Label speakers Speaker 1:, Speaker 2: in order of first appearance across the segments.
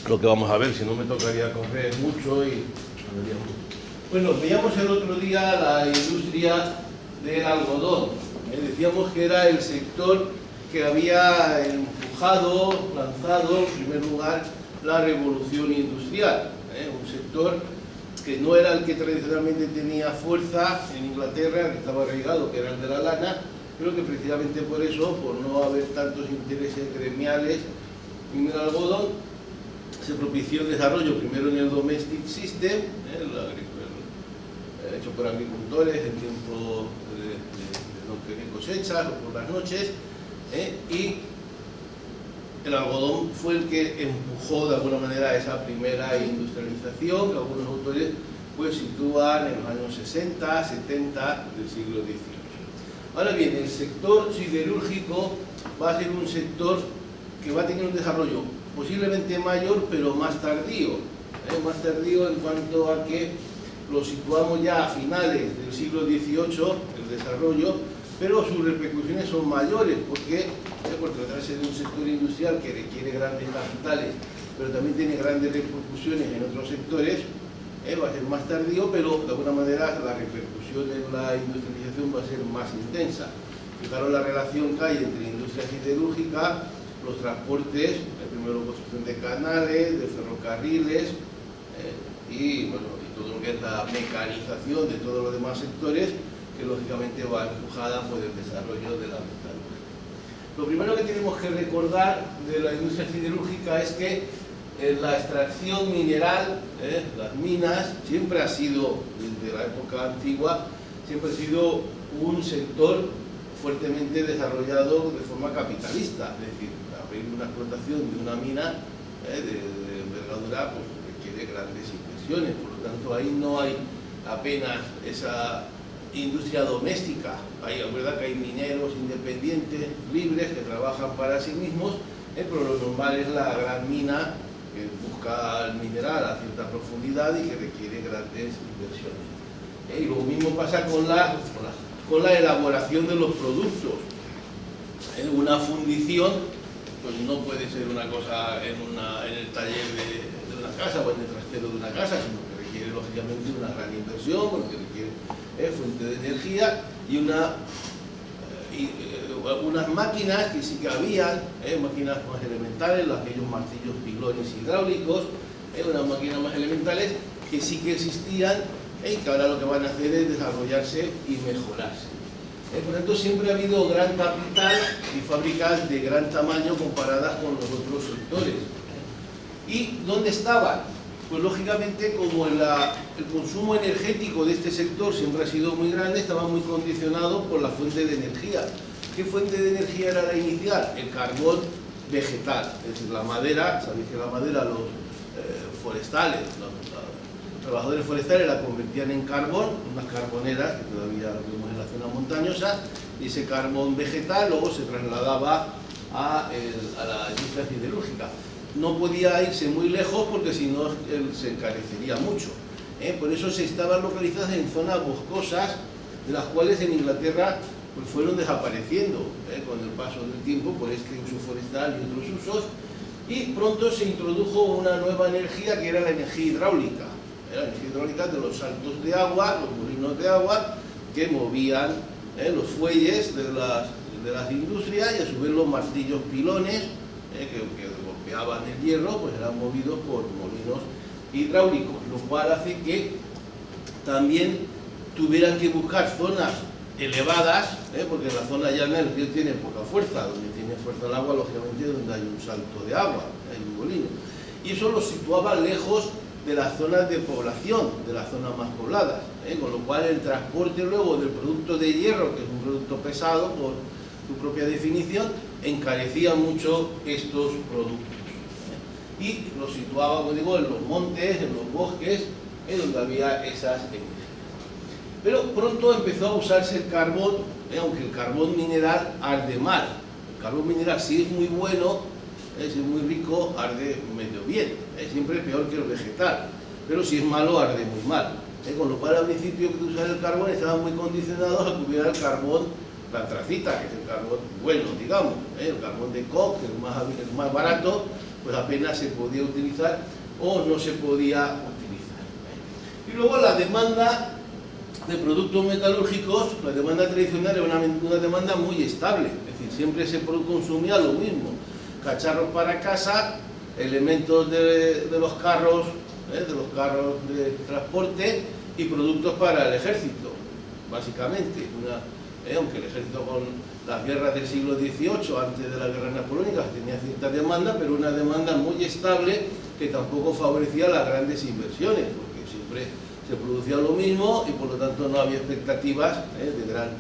Speaker 1: lo que vamos a ver, si no me tocaría correr mucho y no veríamos. Bueno, veíamos el otro día la industria del algodón. Decíamos que era el sector que había empujado, lanzado en primer lugar la revolución industrial. Un sector que no era el que tradicionalmente tenía fuerza en Inglaterra, que estaba arraigado, que era el de la lana, pero que precisamente por eso, por no haber tantos intereses gremiales en el algodón, se propició el desarrollo primero en el domestic system, hecho por agricultores en tiempo de no tener cosechas o por las noches, y el algodón fue el que empujó de alguna manera esa primera industrialización que algunos autores pues sitúan en los años 60, 70 del siglo XVIII. Ahora bien, el sector siderúrgico va a ser un sector que va a tener un desarrollo posiblemente mayor, pero más tardío. Más tardío en cuanto a que lo situamos ya a finales del siglo XVIII, el desarrollo, pero sus repercusiones son mayores, porque por tratarse de un sector industrial que requiere grandes capitales, pero también tiene grandes repercusiones en otros sectores, va a ser más tardío, pero de alguna manera la repercusión en la industrialización va a ser más intensa. Fijaros la relación que hay entre industria siderúrgica, los transportes, primero construcción de canales, de ferrocarriles, y todo lo que es la mecanización de todos los demás sectores, que lógicamente va empujada por el desarrollo de la metalurgia. Lo primero que tenemos que recordar de la industria siderúrgica es que la extracción mineral, las minas, siempre ha sido, desde la época antigua, siempre ha sido un sector fuertemente desarrollado de forma capitalista, es decir, abrir una explotación de una mina de envergadura pues, requiere grandes inversiones, por lo tanto ahí no hay apenas esa industria doméstica. Es verdad que hay mineros independientes, libres, que trabajan para sí mismos, pero lo normal es la gran mina que busca el mineral a cierta profundidad y que requiere grandes inversiones. Y lo mismo pasa con la elaboración de los productos. Una fundición pues no puede ser una cosa en el taller de una casa o en el trastero de una casa, sino que requiere lógicamente una gran inversión, porque requiere fuente de energía y unas máquinas que sí que habían, máquinas más elementales, aquellos martillos pilones hidráulicos, unas máquinas más elementales que sí que existían y que ahora lo que van a hacer es desarrollarse y mejorarse. Por tanto, siempre ha habido gran capital y fábricas de gran tamaño comparadas con los otros sectores. ¿Y dónde estaban? Pues lógicamente, como el consumo energético de este sector siempre ha sido muy grande, estaba muy condicionado por la fuente de energía. ¿Qué fuente de energía era la inicial? El carbón vegetal, es decir, la madera. Sabéis que la madera, los forestales, los trabajadores forestales la convertían en carbón, unas carboneras que todavía vemos en la zona montañosa, y ese carbón vegetal luego se trasladaba a la industria siderúrgica. No podía irse muy lejos porque si no se encarecería mucho. Por eso se estaban localizadas en zonas boscosas, de las cuales en Inglaterra pues, fueron desapareciendo con el paso del tiempo por este uso forestal y otros usos, y pronto se introdujo una nueva energía que era la energía hidráulica. La energía hidráulica de los saltos de agua, los molinos de agua, que movían los fuelles de las industrias, y a su vez los martillos pilones que golpeaban el hierro, pues eran movidos por molinos hidráulicos, lo cual hace que también tuvieran que buscar zonas elevadas, porque en la zona llana el río tiene poca fuerza, donde tiene fuerza el agua, lógicamente donde hay un salto de agua, hay un molino, y eso lo situaba lejos de las zonas de población, de las zonas más pobladas, con lo cual el transporte luego del producto de hierro, que es un producto pesado por su propia definición, encarecía mucho estos productos. Y los situaba, como digo, en los montes, en los bosques, donde había esas energías. Pero pronto empezó a usarse el carbón, aunque el carbón mineral arde mal. El carbón mineral, si es muy bueno, si es muy rico, arde medio bien. Es siempre peor que el vegetal, pero si es malo, arde muy mal. Con lo cual, al principio que usar el carbón, estaban muy condicionados a que hubiera el carbón, la antracita, que es el carbón bueno, digamos. El carbón de coke, que es el más barato, pues apenas se podía utilizar o no se podía utilizar. Y luego la demanda de productos metalúrgicos, la demanda tradicional era una demanda muy estable, es decir, siempre se consumía lo mismo, cacharros para casa, elementos de los carros de transporte y productos para el ejército, básicamente. Aunque el ejército con las guerras del siglo XVIII, antes de las guerras napoleónicas, tenía cierta demanda, pero una demanda muy estable que tampoco favorecía las grandes inversiones, porque siempre se producía lo mismo y por lo tanto no había expectativas de gran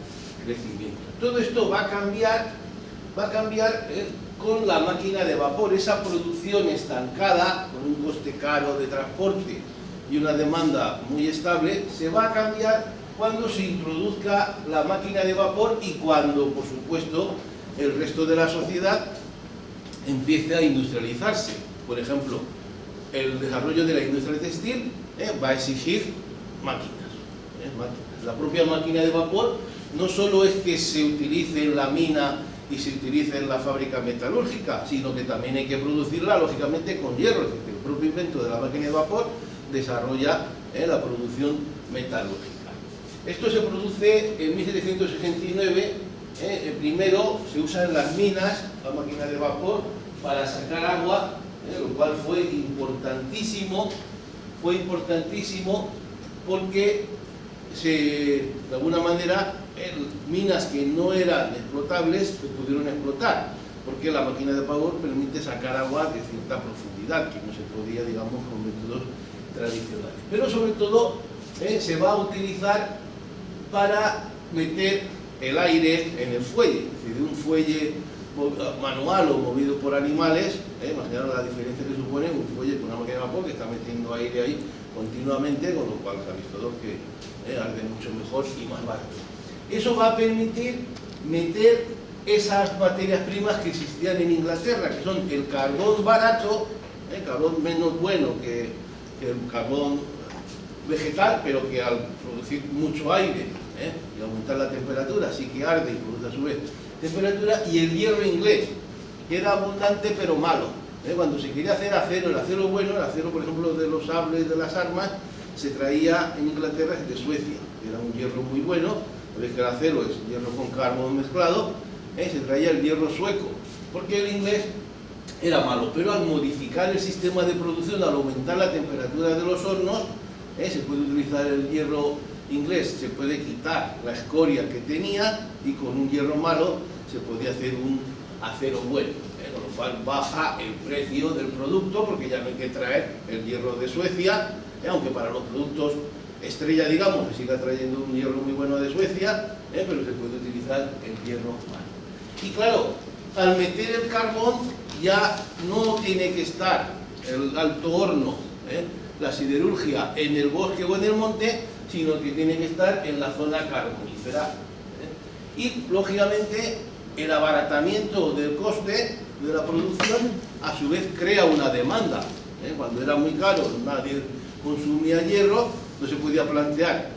Speaker 1: crecimiento. Todo esto va a cambiar con la máquina de vapor. Esa producción estancada, con un coste caro de transporte y una demanda muy estable, se va a cambiar cuando se introduzca la máquina de vapor y cuando, por supuesto, el resto de la sociedad empiece a industrializarse. Por ejemplo, el desarrollo de la industria textil va a exigir máquinas. La propia máquina de vapor no solo es que se utilice en la mina y se utilice en la fábrica metalúrgica, sino que también hay que producirla, lógicamente, con hierro. Es decir, el propio invento de la máquina de vapor desarrolla la producción metalúrgica. Esto se produce en 1769. Primero se usa en las minas la máquina de vapor para sacar agua, lo cual fue importantísimo porque de alguna manera minas que no eran explotables se pudieron explotar, porque la máquina de vapor permite sacar agua de cierta profundidad que no se podía, digamos, con métodos tradicionales. Pero sobre todo se va a utilizar para meter el aire en el fuelle, es decir, de un fuelle manual o movido por animales. Imaginaros la diferencia que supone un fuelle con una máquina de vapor que está metiendo aire ahí continuamente, con lo cual sabéis todos que arde mucho mejor y más barato. Eso va a permitir meter esas materias primas que existían en Inglaterra, que son el carbón barato, carbón menos bueno que el carbón vegetal, pero que al producir mucho aire y aumentar la temperatura, sí que arde y produce a su vez temperatura, y el hierro inglés, que era abundante pero malo. Cuando se quería hacer acero, el acero bueno, el acero, por ejemplo, de los sables, de las armas, se traía en Inglaterra de Suecia, que era un hierro muy bueno. Veis que el acero es hierro con carbón mezclado, se traía el hierro sueco, porque el inglés era malo, pero al modificar el sistema de producción, al aumentar la temperatura de los hornos, se puede utilizar el hierro inglés, se puede quitar la escoria que tenía y con un hierro malo se podía hacer un acero bueno, con lo cual baja el precio del producto, porque ya no hay que traer el hierro de Suecia, aunque para los productos estrella, digamos, se siga trayendo un hierro muy bueno de Suecia, pero se puede utilizar el hierro malo. Y claro, al meter el carbón ya no tiene que estar el alto horno, la siderurgia en el bosque o en el monte, sino que tiene que estar en la zona carbonífera. Y lógicamente el abaratamiento del coste de la producción a su vez crea una demanda. Cuando era muy caro, nadie consumía hierro, no se podía plantear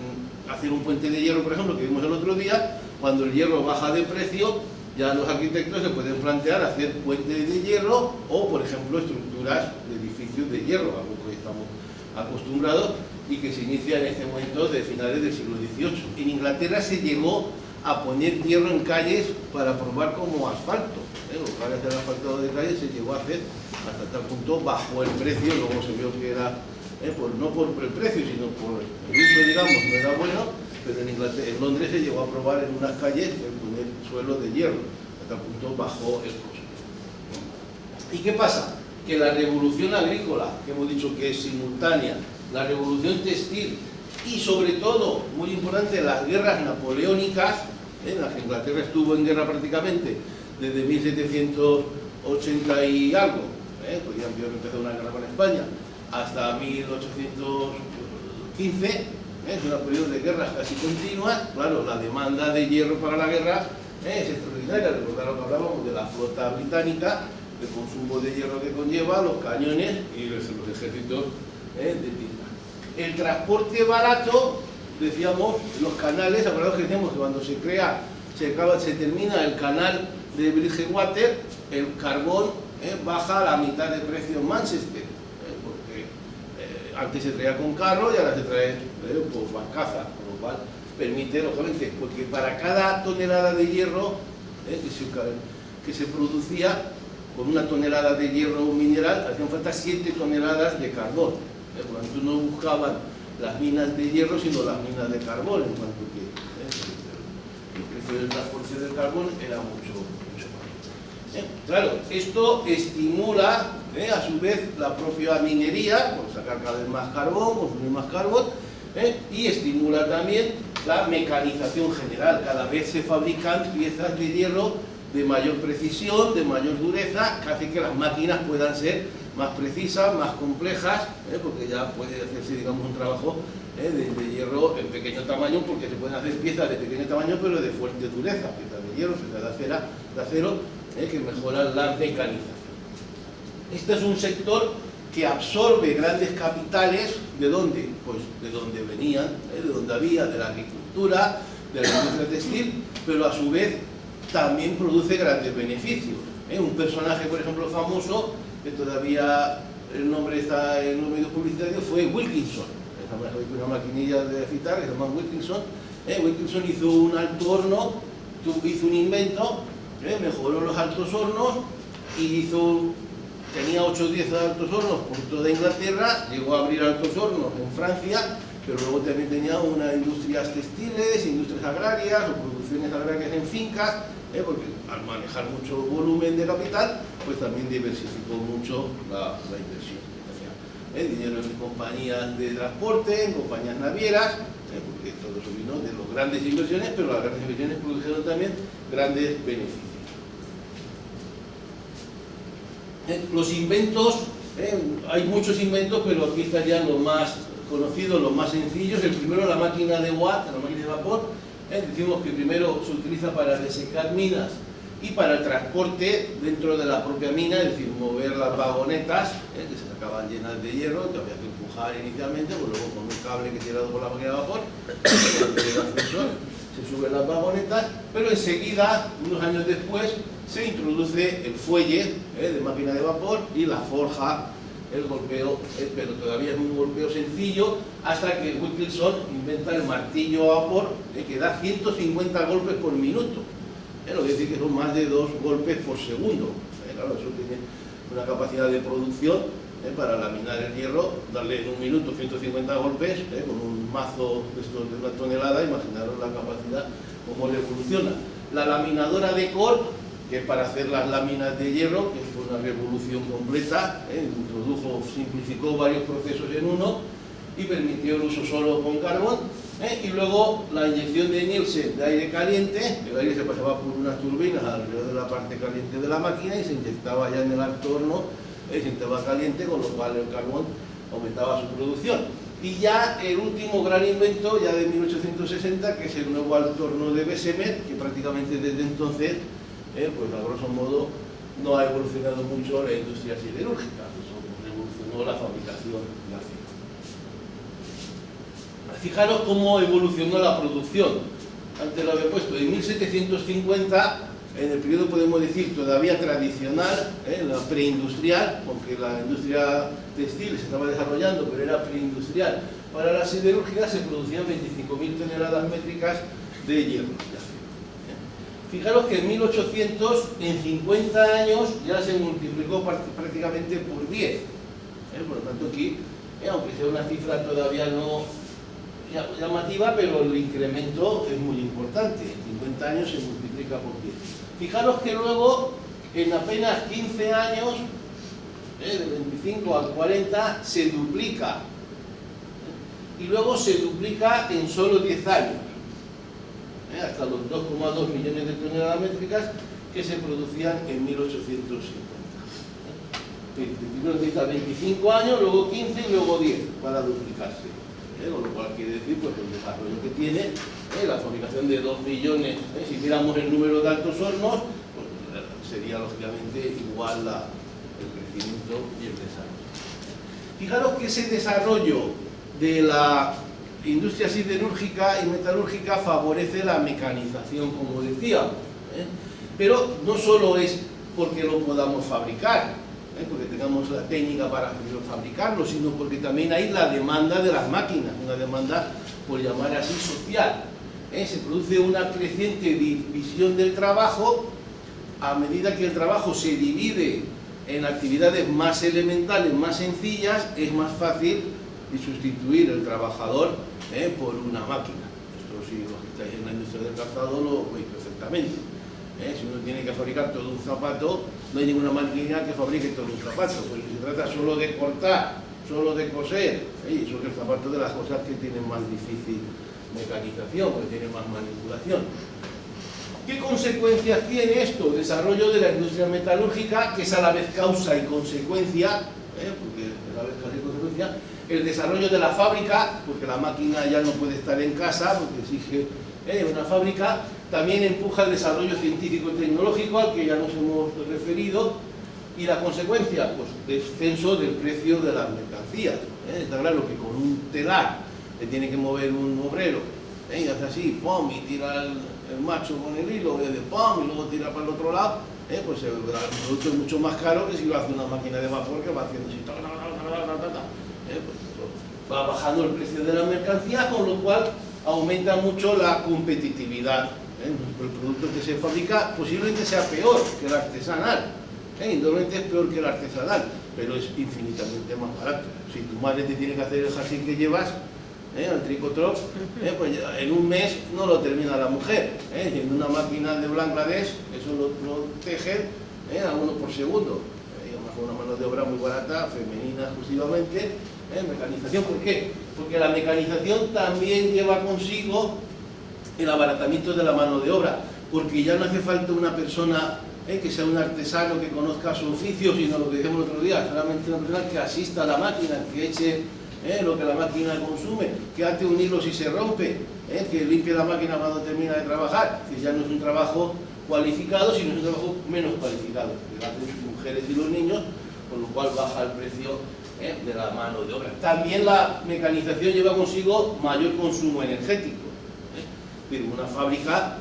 Speaker 1: hacer un puente de hierro, por ejemplo, que vimos el otro día. Cuando el hierro baja de precio, ya los arquitectos se pueden plantear hacer puentes de hierro o, por ejemplo, estructuras de edificios de hierro, algo que estamos acostumbrados y que se inicia en este momento de finales del siglo XVIII. En Inglaterra se llegó a poner hierro en calles para probar como asfalto. Los cables del asfaltado de calles se llegó a hacer hasta tal punto bajo el precio, luego se vio que era, no por el precio, sino por el uso, digamos, no era bueno, pero en Londres se llegó a probar en unas calles poner suelo de hierro, hasta tal punto bajó el costo. ¿Y qué pasa? Que la revolución agrícola, que hemos dicho que es simultánea, la revolución textil y sobre todo, muy importante, las guerras napoleónicas, en las que Inglaterra estuvo en guerra prácticamente desde 1780 y algo, podrían haber empezado una guerra con España, hasta 1815, es un periodo de guerras casi continuas. Claro, la demanda de hierro para la guerra es extraordinaria. Recordad lo que hablábamos de la flota británica, el consumo de hierro que conlleva, los cañones y los ejércitos de tierra. El transporte barato, decíamos, los canales. Acordaos que decíamos que cuando se termina el canal de Bridgewater, el carbón baja a la mitad de precio en Manchester, porque antes se traía con carro y ahora se trae por barcaza, con lo cual permite, lógicamente, porque para cada tonelada de hierro que se producía, con una tonelada de hierro mineral, hacían falta 7 toneladas de carbón. Por lo tanto, no buscaban las minas de hierro, sino las minas de carbón, en cuanto que el precio del transporte del carbón era mucho mayor. Claro, esto estimula, a su vez, la propia minería, por sacar cada vez más carbón, consumir más carbón, y estimula también la mecanización general. Cada vez se fabrican piezas de hierro de mayor precisión, de mayor dureza, que hace que las máquinas puedan ser más precisas, más complejas, porque ya puede hacerse, digamos, un trabajo de hierro en pequeño tamaño, porque se pueden hacer piezas de pequeño tamaño pero de fuerte dureza, piezas de hierro, piezas de acero, que mejoran la mecanización. Este es un sector que absorbe grandes capitales. ¿De dónde? Pues de donde venían, de donde había, de la agricultura, de la industria textil, pero a su vez también produce grandes beneficios. Un personaje, por ejemplo, famoso, que todavía el nombre está en los medios publicitarios, fue Wilkinson. Una maquinilla de afitar que se llama Wilkinson. Wilkinson hizo un alto horno, hizo un invento, mejoró los altos hornos y tenía 8 o 10 altos hornos por toda Inglaterra, llegó a abrir altos hornos en Francia, pero luego también tenía unas industrias textiles, industrias agrarias o producciones agrarias en fincas, porque al manejar mucho volumen de capital, pues también diversificó mucho la inversión. Dinero en compañías de transporte, en compañías navieras, porque todo eso vino de las grandes inversiones, pero las grandes inversiones produjeron también grandes beneficios. Los inventos, hay muchos inventos, pero aquí estarían los más conocidos, los más sencillos. El primero, la máquina de Watt, la máquina de vapor. Decimos que primero se utiliza para desecar minas y para el transporte dentro de la propia mina, es decir, mover las vagonetas, que se sacaban llenas de hierro, que había que empujar inicialmente, pues luego con un cable que tirado por la máquina de vapor, se suben las vagonetas, pero enseguida, unos años después, se introduce el fuelle de máquina de vapor y la forja, el golpeo, pero todavía es un golpeo sencillo, hasta que Wilkinson inventa el martillo a vapor, que da 150 golpes por minuto. Lo que quiere decir que son más de 2 golpes por segundo. Claro, eso tiene una capacidad de producción para laminar el hierro, darle en un minuto 150 golpes, con un mazo de una tonelada. Imaginaros la capacidad, cómo le evoluciona. La laminadora de Cork, que es para hacer las láminas de hierro, que fue una revolución completa, simplificó varios procesos en uno y permitió el uso solo con carbón. Y luego la inyección de Nielsen de aire caliente, el aire se pasaba por unas turbinas alrededor de la parte caliente de la máquina y se inyectaba ya en el alto horno, se inyectaba caliente, con lo cual el carbón aumentaba su producción. Y ya el último gran invento, ya de 1860, que es el nuevo alto horno de Bessemer, que prácticamente desde entonces, pues a grosso modo, no ha evolucionado mucho la industria siderúrgica, eso revolucionó la fabricación de acero. Fijaros cómo evolucionó la producción. Antes lo había puesto, en 1750, en el periodo, podemos decir, todavía tradicional, la preindustrial, porque la industria textil se estaba desarrollando, pero era preindustrial. Para la siderúrgica se producían 25.000 toneladas métricas de hierro. Fijaros que en 1800, en 50 años, ya se multiplicó prácticamente por 10. Por lo tanto, aquí, aunque sea una cifra todavía no llamativa, pero el incremento es muy importante. En 50 años se multiplica por 10. Fijaros que luego, en apenas 15 años, de 25 al 40, se duplica. Y luego se duplica en solo 10 años. Hasta los 2,2 millones de toneladas métricas que se producían en 1850. Primero necesita 25 años, luego 15 y luego 10 para duplicarse. Con lo cual quiere decir, pues, el desarrollo que tiene, la fabricación de 2 millones, si miramos el número de altos hornos, pues, sería lógicamente igual el crecimiento y el desarrollo. Fijaros que ese desarrollo de la industria siderúrgica y metalúrgica favorece la mecanización, como decíamos, pero no solo es porque lo podamos fabricar, porque tengamos la técnica para fabricarlo, sino porque también hay la demanda de las máquinas, una demanda, por llamar así, social. Se produce una creciente división del trabajo. A medida que el trabajo se divide en actividades más elementales, más sencillas, es más fácil sustituir el trabajador por una máquina. Esto, si los que estáis en la industria del calzado lo veis perfectamente. Si uno tiene que fabricar todo un zapato, no hay ninguna máquina que fabrique todo un zapato, porque se trata solo de cortar, solo de coser. Y eso es el zapato de las cosas que tienen más difícil mecanización, porque tienen más manipulación. ¿Qué consecuencias tiene esto? Desarrollo de la industria metalúrgica, que es a la vez causa y consecuencia, porque a la vez causa y consecuencia, el desarrollo de la fábrica, porque la máquina ya no puede estar en casa, porque exige una fábrica, también empuja el desarrollo científico y tecnológico, al que ya nos hemos referido, y la consecuencia, pues descenso del precio de las mercancías. Está claro que con un telar que tiene que mover un obrero, y hace así, pum, y tira el macho con el hilo, de pum, y luego tira para el otro lado, pues el producto es mucho más caro que si lo hace una máquina de vapor que va haciendo así, pues va bajando el precio de la mercancía, con lo cual aumenta mucho la competitividad. El producto que se fabrica posiblemente sea peor que el artesanal, indudablemente es peor que el artesanal, pero es infinitamente más barato. Si tu madre te tiene que hacer el jersey que llevas, el tricotrop, pues en un mes no lo termina la mujer. Y en una máquina de Bangladesh eso lo tejen a 1 por segundo. Con una mano de obra muy barata, femenina exclusivamente, mecanización. ¿Por qué? Porque la mecanización también lleva consigo el abaratamiento de la mano de obra, porque ya no hace falta una persona que sea un artesano que conozca su oficio, sino lo que decíamos el otro día, solamente una persona que asista a la máquina, que eche lo que la máquina consume, que ate un hilo si se rompe, que limpie la máquina cuando termina de trabajar, que ya no es un trabajo cualificado, sino es un trabajo menos cualificado, que lo hacen las mujeres y los niños, con lo cual baja el precio de la mano de obra. También la mecanización lleva consigo mayor consumo energético. Una fábrica,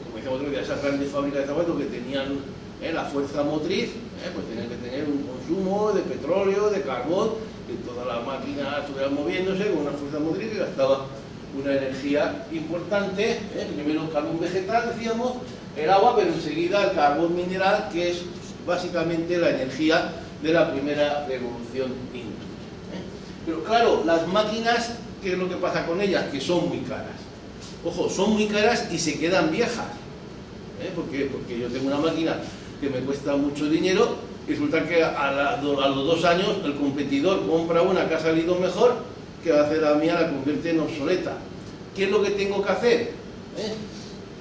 Speaker 1: como decíamos otro día, esas grandes fábricas de zapatos que tenían la fuerza motriz, pues tenían que tener un consumo de petróleo, de carbón, que todas las máquinas estuvieran moviéndose con una fuerza motriz que gastaba una energía importante, primero el carbón vegetal, decíamos, el agua, pero enseguida el carbón mineral, que es básicamente la energía de la primera revolución industrial. Pero claro, las máquinas, ¿qué es lo que pasa con ellas? Que son muy caras. Ojo, son muy caras y se quedan viejas. ¿Por qué? Porque yo tengo una máquina que me cuesta mucho dinero y resulta que a los 2 años el competidor compra una que ha salido mejor, que va a hacer la mía, la convierte en obsoleta. ¿Qué es lo que tengo que hacer?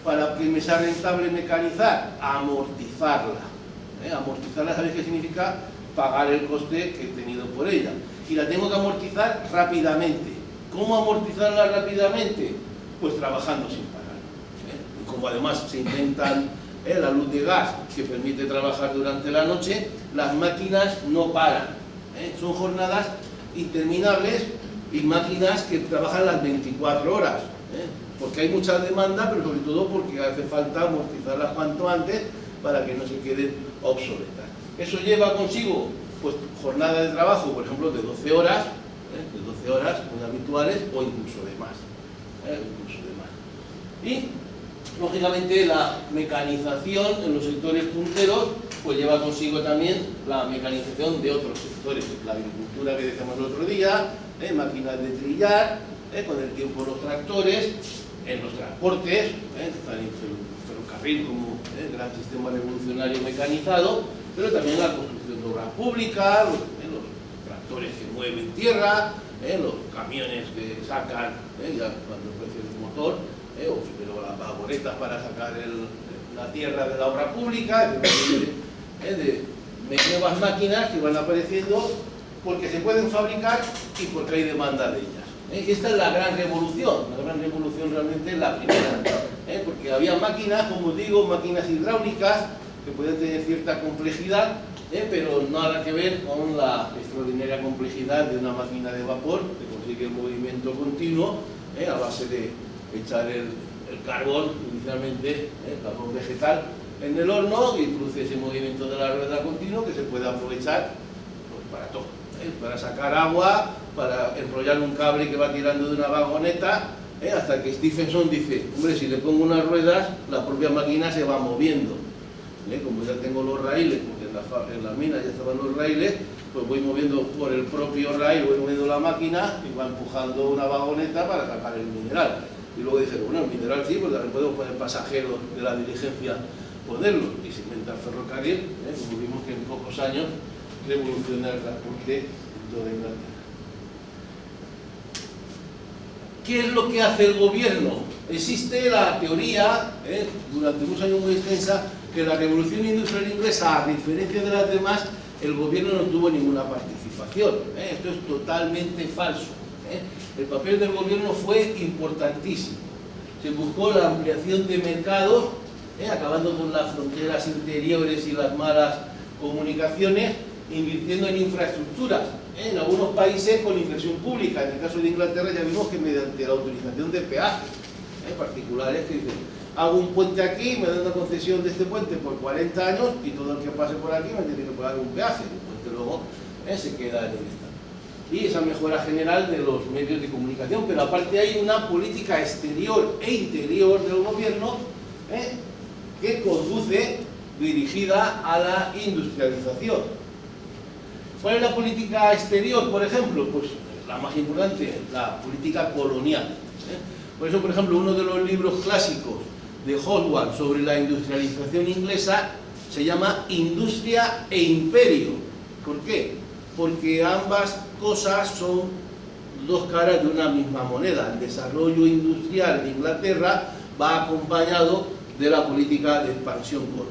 Speaker 1: Para que me sea rentable mecanizar, amortizarla. Amortizarla, ¿sabéis qué significa? Pagar el coste que he tenido por ella. Y la tengo que amortizar rápidamente. ¿Cómo amortizarla rápidamente? Pues trabajando sin parar. Y como además se inventan la luz de gas que permite trabajar durante la noche, las máquinas no paran. Son jornadas interminables y máquinas que trabajan las 24 horas. Porque hay mucha demanda, pero sobre todo porque hace falta amortizarlas cuanto antes para que no se queden obsoletas. Eso lleva consigo pues, jornadas de trabajo, por ejemplo, de 12 horas, muy habituales, o incluso de más. Y, lógicamente, la mecanización en los sectores punteros pues lleva consigo también la mecanización de otros sectores, la agricultura que decíamos el otro día, máquinas de trillar, con el tiempo los tractores, en los transportes, también el ferrocarril como gran sistema revolucionario mecanizado, pero también la construcción de obras públicas, los tractores que mueven tierra, los camiones que sacan, ya cuando ofrecen el motor, o las vagonetas para sacar la tierra de la obra pública, de nuevas máquinas que van apareciendo porque se pueden fabricar y porque hay demanda de ellas. Esta es la gran revolución realmente es la primera, porque había máquinas, como os digo, máquinas hidráulicas que pueden tener cierta complejidad, pero nada que ver con la extraordinaria complejidad de una máquina de vapor que consigue el movimiento continuo a base de echar el carbón, inicialmente, el carbón vegetal, en el horno y produce ese movimiento de la rueda continuo que se puede aprovechar pues, para todo, para sacar agua, para enrollar un cable que va tirando de una vagoneta, hasta que Stephenson dice, hombre, si le pongo unas ruedas, la propia máquina se va moviendo. Como ya tengo los raíles, porque en la mina ya estaban los raíles, pues voy moviendo por el propio raíl, voy moviendo la máquina y va empujando una vagoneta para sacar el mineral. Y luego dice, bueno, el mineral sí, pues también podemos poner pasajeros de la diligencia, ponerlos. Y se inventa el ferrocarril, como vimos que en pocos años revoluciona el transporte en toda Inglaterra. ¿Qué es lo que hace el gobierno? Existe la teoría, durante unos años muy extensa, que la revolución industrial inglesa, a diferencia de las demás, el gobierno no tuvo ninguna participación. Esto es totalmente falso. El papel del gobierno fue importantísimo. Se buscó la ampliación de mercados, acabando con las fronteras interiores y las malas comunicaciones, invirtiendo en infraestructuras. En algunos países con inversión pública. En el caso de Inglaterra ya vimos que mediante la autorización de peajes particulares que dicen, hago un puente aquí, me dan una concesión de este puente por 40 años y todo el que pase por aquí me tiene que pagar un peaje. El puente luego se queda en el Estado. Y esa mejora general de los medios de comunicación, pero aparte hay una política exterior e interior del gobierno que conduce dirigida a la industrialización. ¿Cuál es la política exterior, por ejemplo? Pues la más importante, la política colonial. Por eso, por ejemplo, uno de los libros clásicos de Howard sobre la industrialización inglesa se llama Industria e Imperio. ¿Por qué? Porque ambas cosas son dos caras de una misma moneda. El desarrollo industrial de Inglaterra va acompañado de la política de expansión colonial.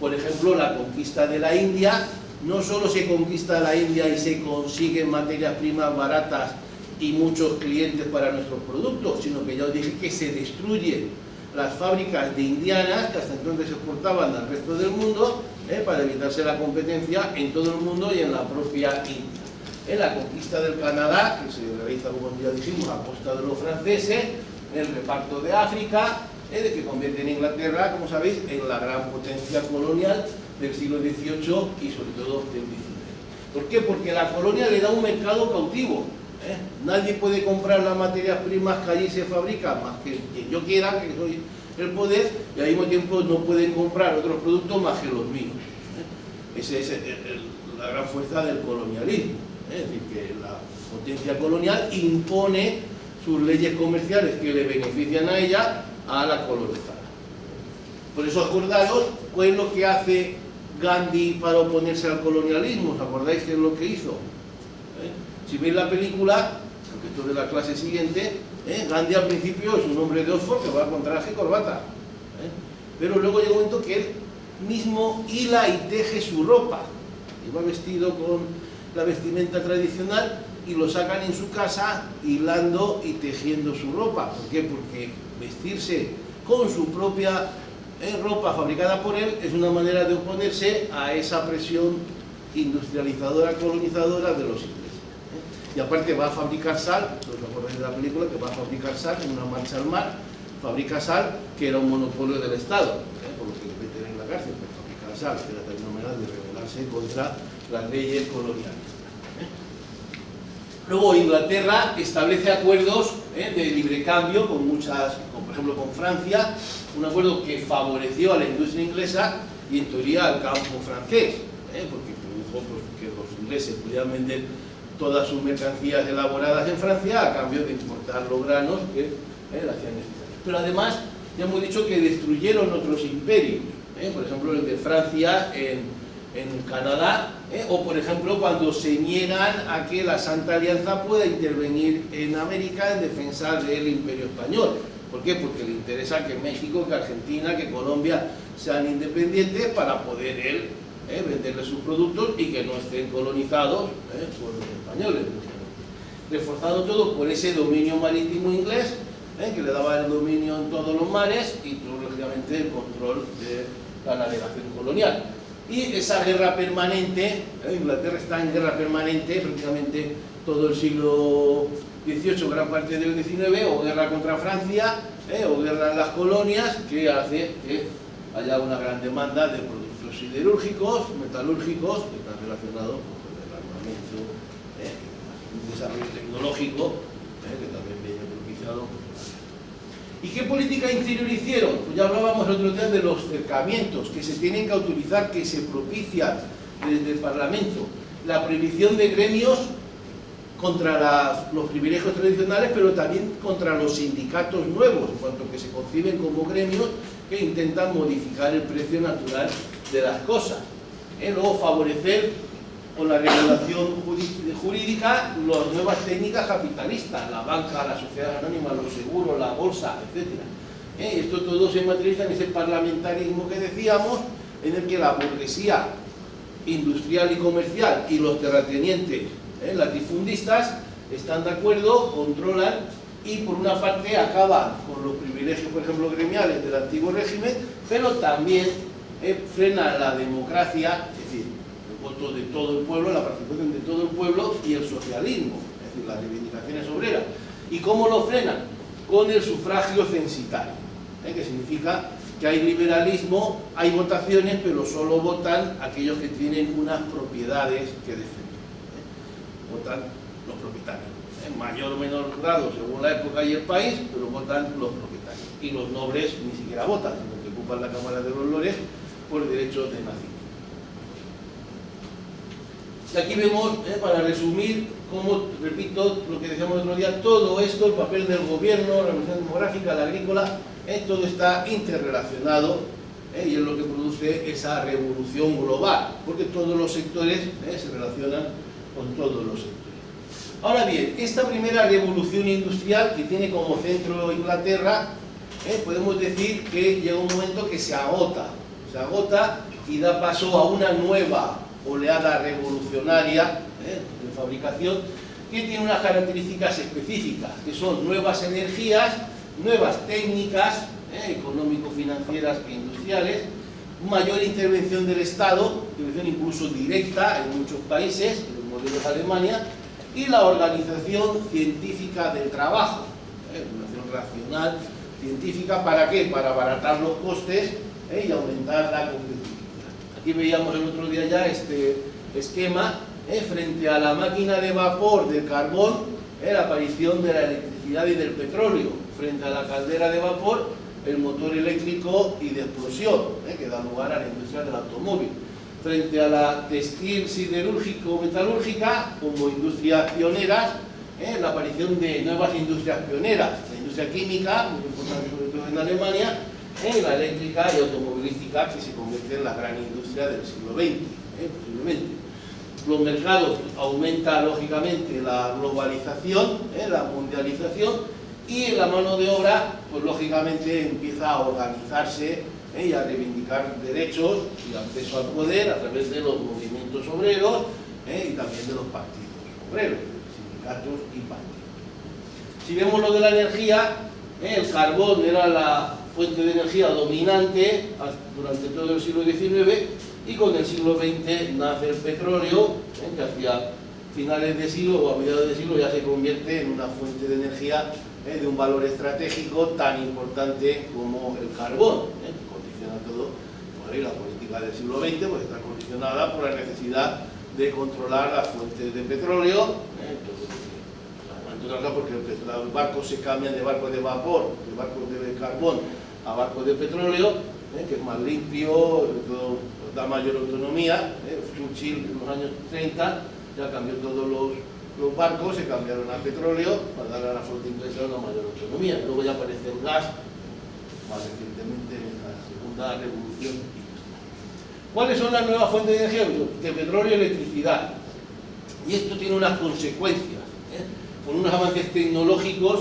Speaker 1: Por ejemplo, la conquista de la India. No solo se conquista la India y se consiguen materias primas baratas y muchos clientes para nuestros productos, sino que ya os dije que se destruyen las fábricas de indianas que hasta entonces exportaban al resto del mundo para evitarse la competencia en todo el mundo y en la propia India. La conquista del Canadá, que se realiza, como ya dijimos, a costa de los franceses, el reparto de África, de que convierte en Inglaterra, como sabéis, en la gran potencia colonial del siglo XVIII y sobre todo del XIX. ¿Por qué? Porque la colonia le da un mercado cautivo. Nadie puede comprar las materias primas que allí se fabrican más que quien yo quiera, que soy el poder, y al mismo tiempo no pueden comprar otros productos más que los míos. Esa es la gran fuerza del colonialismo. Es decir, que la potencia colonial impone sus leyes comerciales que le benefician a ella a la colonizada. Por eso acordaros cuál es lo que hace Gandhi para oponerse al colonialismo. ¿Os acordáis qué es lo que hizo? Si veis la película, porque esto es de la clase siguiente, Gandhi al principio es un hombre de Oxford que va con traje y corbata, pero luego llega un momento que él mismo hila y teje su ropa, y va vestido con la vestimenta tradicional y lo sacan en su casa hilando y tejiendo su ropa. ¿Por qué? Porque vestirse con su propia ropa fabricada por él es una manera de oponerse a esa presión industrializadora, colonizadora de los ingleses. Y aparte va a fabricar sal, ¿os acordáis de la película? Que va a fabricar sal en una marcha al mar, fabrica sal que era un monopolio del Estado, por lo que le meten en la cárcel, por fabricar sal, que era también una manera de rebelarse contra las leyes coloniales. Luego Inglaterra establece acuerdos de libre cambio con muchas, por ejemplo con Francia, un acuerdo que favoreció a la industria inglesa y en teoría al campo francés, porque produjo que los ingleses pudieran vender todas sus mercancías elaboradas en Francia a cambio de importar los granos que la hacían necesarios. Pero además ya hemos dicho que destruyeron otros imperios, por ejemplo el de Francia en Canadá, o por ejemplo cuando se niegan a que la Santa Alianza pueda intervenir en América en defensa del Imperio Español. ¿Por qué? Porque le interesa que México, que Argentina, que Colombia sean independientes para poder él venderle sus productos y que no estén colonizados por los españoles. Reforzado todo por ese dominio marítimo inglés, que le daba el dominio en todos los mares y lógicamente el control de la navegación colonial. Y esa guerra permanente, Inglaterra está en guerra permanente prácticamente todo el siglo XVIII, gran parte del XIX, o guerra contra Francia, o guerra en las colonias, que hace que haya una gran demanda de productos siderúrgicos, metalúrgicos, que están relacionados con el armamento, un desarrollo tecnológico que también viene propiciado. ¿Y qué política interior hicieron? Pues ya hablábamos el otro día de los cercamientos que se tienen que autorizar, que se propician desde el Parlamento. La prohibición de gremios contra los privilegios tradicionales, pero también contra los sindicatos nuevos, en cuanto que se conciben como gremios que intentan modificar el precio natural de las cosas. Luego favorecer con la regulación jurídica las nuevas técnicas capitalistas, la banca, la sociedad anónima, los seguros, la bolsa, etc. Esto todo se materializa en ese parlamentarismo que decíamos, en el que la burguesía industrial y comercial y los terratenientes, latifundistas, están de acuerdo, controlan y por una parte acaban con los privilegios, por ejemplo, gremiales del antiguo régimen, pero también frenan la democracia, es decir, el voto de todo el pueblo, la participación de todo el pueblo y el socialismo, es decir, las reivindicaciones obreras. ¿Y cómo lo frenan? Con el sufragio censitario, que significa que hay liberalismo, hay votaciones, pero solo votan aquellos que tienen unas propiedades que defender. Votan los propietarios, en mayor o menor grado según la época y el país, pero votan los propietarios. Y los nobles ni siquiera votan, sino que ocupan la Cámara de los Lores por derechos de nacimiento. Y aquí vemos, para resumir, como, repito, lo que decíamos el otro día, todo esto, el papel del gobierno, la revolución demográfica, la agrícola, todo está interrelacionado y es lo que produce esa revolución global, porque todos los sectores se relacionan con todos los sectores. Ahora bien, esta primera revolución industrial que tiene como centro Inglaterra, podemos decir que llega un momento que se agota y da paso a una nueva oleada revolucionaria de fabricación que tiene unas características específicas, que son nuevas energías, nuevas técnicas económico-financieras e industriales, mayor intervención del Estado, intervención incluso directa en muchos países, en los modelos de Alemania, y la organización científica del trabajo, organización racional, científica, ¿para qué? Para abaratar los costes y aumentar la competitividad. Aquí veíamos el otro día ya este esquema, frente a la máquina de vapor del carbón, la aparición de la electricidad y del petróleo, frente a la caldera de vapor, el motor eléctrico y de explosión, que da lugar a la industria del automóvil. Frente a la textil, siderúrgico, metalúrgica, como industrias pioneras, la aparición de nuevas industrias pioneras, la industria química, muy importante sobre todo en Alemania, la eléctrica y automovilística, que se convierte en la gran industria del siglo XX, posiblemente. Los mercados, aumenta lógicamente la globalización, la mundialización, y la mano de obra, pues lógicamente empieza a organizarse y a reivindicar derechos y acceso al poder a través de los movimientos obreros y también de los partidos obreros, sindicatos y partidos. Si vemos lo de la energía, el carbón era la fuente de energía dominante durante todo el siglo XIX, y con el siglo XX nace el petróleo, que hacia finales de siglo o a mediados de siglo ya se convierte en una fuente de energía de un valor estratégico tan importante como el carbón, que condiciona todo. Bueno, y la política del siglo XX pues, está condicionada por la necesidad de controlar las fuentes de petróleo, porque los barcos se cambian de barcos de vapor, de barcos de carbón a barcos de petróleo, que es más limpio, da mayor autonomía. Churchill en los años 30 ya cambió todos los barcos, se cambiaron a petróleo para dar a la flota inglesa una mayor autonomía. Luego ya aparece el gas, más recientemente en la segunda revolución. ¿Cuáles son las nuevas fuentes de energía? De petróleo y electricidad. Y esto tiene unas consecuencias, con unos avances tecnológicos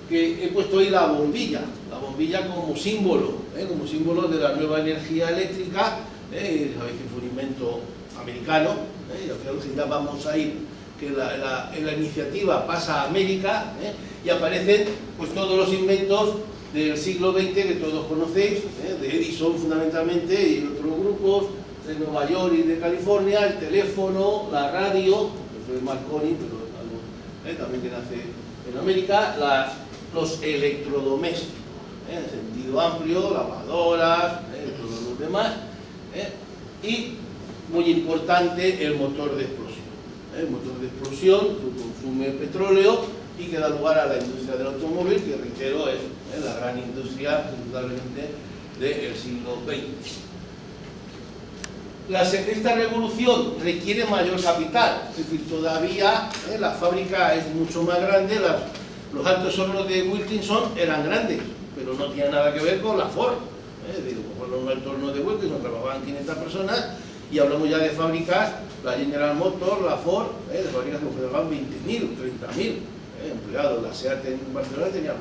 Speaker 1: que he puesto ahí la bombilla como símbolo de la nueva energía eléctrica. Sabéis que fue un invento americano, y al final ya vamos a ir, que la iniciativa pasa a América, y aparecen pues todos los inventos del siglo XX que todos conocéis, de Edison fundamentalmente y otros grupos de Nueva York y de California, el teléfono, la radio, que fue Marconi, pero algo también que nace en América, los electrodomésticos, en sentido amplio, lavadoras, todo demás, y muy importante el motor de explosión. El motor de explosión que consume petróleo y que da lugar a la industria del automóvil, que reitero es la gran industria indudablemente del siglo XX. Esta revolución requiere mayor capital, es decir, todavía la fábrica es mucho más grande, los altos hornos de Wilkinson eran grandes, pero no tiene nada que ver con la Ford. Es decir, los altos hornos de Wilkinson trabajaban 500 personas y hablamos ya de fábricas, la General Motors, la Ford, de fábricas que trabajaban 20.000, 30.000 empleados. La SEAT en Barcelona tenía 20.000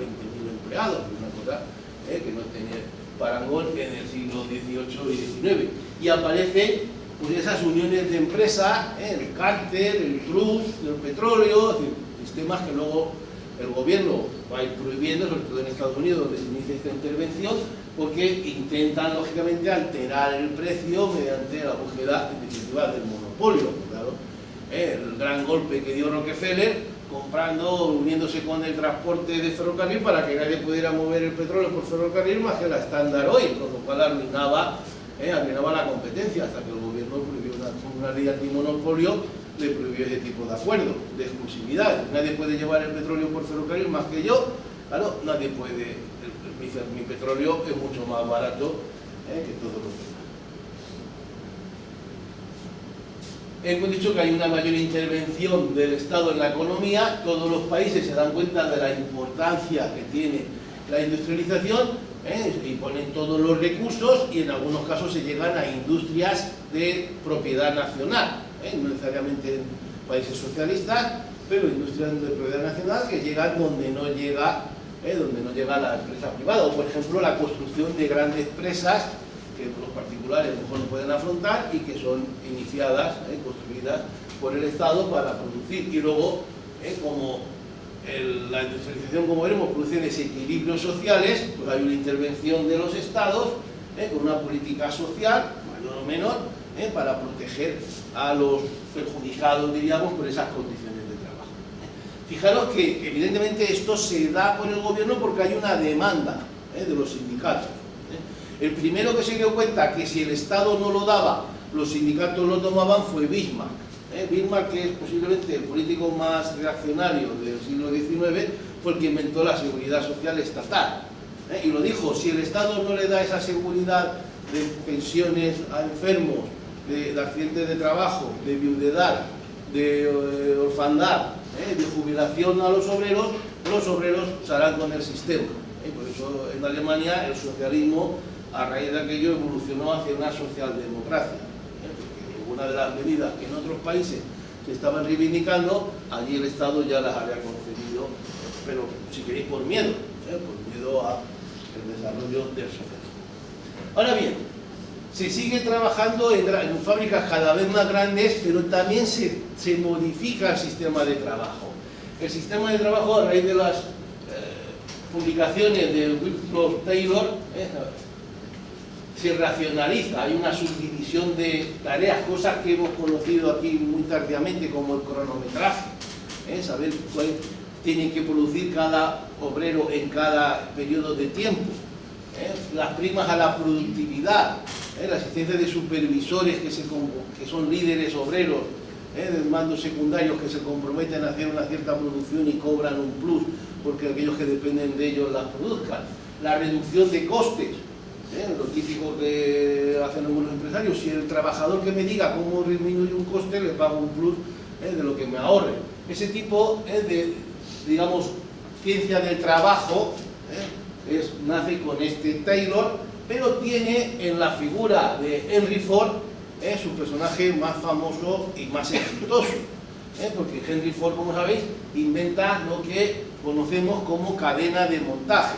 Speaker 1: empleados, una cosa que no tenía parangón en el siglo XVIII y XIX. Y aparecen pues, esas uniones de empresas, el cártel, el trust, el petróleo, sistemas que luego el gobierno va a ir prohibiendo, sobre todo en Estados Unidos, donde se inicia esta intervención, porque intentan, lógicamente, alterar el precio mediante la búsqueda, en definitiva, del monopolio. Claro, el gran golpe que dio Rockefeller, uniéndose con el transporte de ferrocarril para que nadie pudiera mover el petróleo por ferrocarril más que la Standard Oil, con lo cual arruinaba la competencia, hasta que el gobierno prohibió una ley antimonopolio, le prohibió ese tipo de acuerdo, de exclusividad. Nadie puede llevar el petróleo por ferrocarril más que yo, claro, nadie puede, mi petróleo es mucho más barato que todo lo demás. Hemos dicho que hay una mayor intervención del Estado en la economía, todos los países se dan cuenta de la importancia que tiene la industrialización, y ponen todos los recursos y en algunos casos se llegan a industrias de propiedad nacional, no necesariamente en países socialistas, pero industrias de propiedad nacional que llegan donde no llega la empresa privada, o por ejemplo la construcción de grandes presas que los particulares mejor no pueden afrontar y que son iniciadas, construidas por el Estado para producir, y luego como la industrialización, como veremos, produce desequilibrios sociales, pues hay una intervención de los Estados con una política social, mayor o menor, para proteger a los perjudicados, diríamos, por esas condiciones de trabajo. Fijaros que evidentemente esto se da por el gobierno porque hay una demanda de los sindicatos. El primero que se dio cuenta que si el Estado no lo daba, los sindicatos lo tomaban fue Bismarck. Bismarck, que es posiblemente el político más reaccionario del siglo XIX, fue el que inventó la seguridad social estatal. Y lo dijo, si el Estado no le da esa seguridad de pensiones a enfermos, de accidentes de trabajo, de viudedad, de orfandad, de jubilación a los obreros se harán con el sistema. Por eso en Alemania el socialismo, a raíz de aquello, evolucionó hacia una socialdemocracia. Porque una de las medidas que en otros países se estaban reivindicando, allí el Estado ya las había concedido, pero si queréis por miedo al desarrollo del socialismo. Ahora bien, se sigue trabajando en fábricas cada vez más grandes, pero también se modifica el sistema de trabajo. El sistema de trabajo, a raíz de las publicaciones de Whitlock Taylor, se racionaliza, hay una subdivisión de tareas, cosas que hemos conocido aquí muy tardíamente, como el cronometraje, saber cuál tiene que producir cada obrero en cada periodo de tiempo, las primas a la productividad, la existencia de supervisores que son líderes obreros, de mandos secundarios que se comprometen a hacer una cierta producción y cobran un plus porque aquellos que dependen de ellos las produzcan, la reducción de costes, lo típico que hacen algunos empresarios, si el trabajador que me diga cómo disminuye un coste, le pago un plus de lo que me ahorre. Ese tipo de, digamos, ciencia del trabajo nace con este Taylor, pero tiene en la figura de Henry Ford su personaje más famoso y más exitoso, porque Henry Ford, como sabéis, inventa lo que conocemos como cadena de montaje.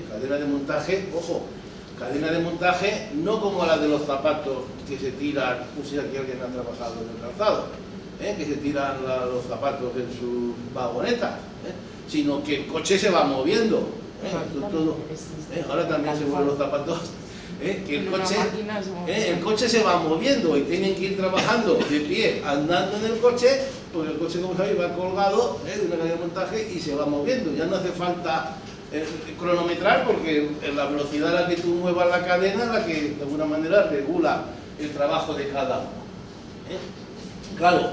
Speaker 1: Cadena de montaje, ojo, cadena de montaje no como la de los zapatos que se tiran, no sé si aquí alguien ha trabajado en el calzado, que se tiran los zapatos en sus vagonetas, sino que el coche se va moviendo. Ahora también se mueven los zapatos, que el coche se va moviendo y tienen que ir trabajando de pie, andando en el coche, porque el coche, como sabéis, va colgado de una cadena de montaje y se va moviendo. Ya no hace falta cronometrar, porque la velocidad a la que tú muevas la cadena es la que de alguna manera regula el trabajo de cada uno. Claro,